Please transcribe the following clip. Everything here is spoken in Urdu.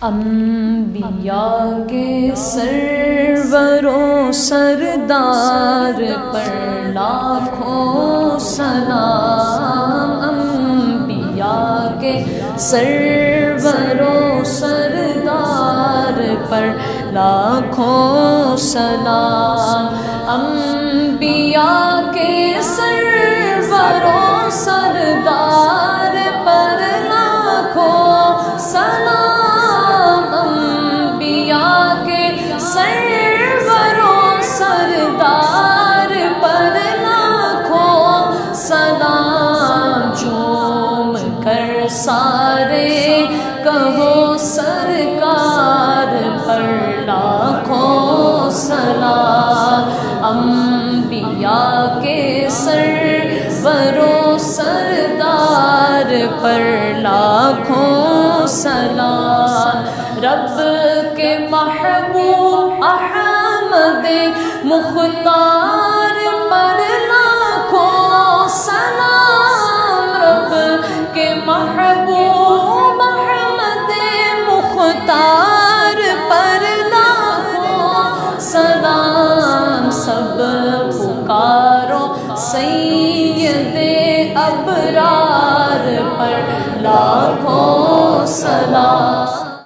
انبیاء کے سرور و سردار پر لاکھوں سلام، انبیاء کے سرور و سردار پر لاکھوں سلام، انبیاء کے سرور و سردار پر لاکھوں سلام، سرور و سردار پر لاکھوں سلام، جھوم کر سارے کہو سرکار پر لاکھوں سلام، انبیاء کے سرور و سردار پر لاکھوں سلام، رب کے محبوب احمد مختار پر لاکھوں سلام، رب کے محبوب احمد مختار پر لاکھوں سلام، سب پکارو سید ابرار پر لاکھوں سلام۔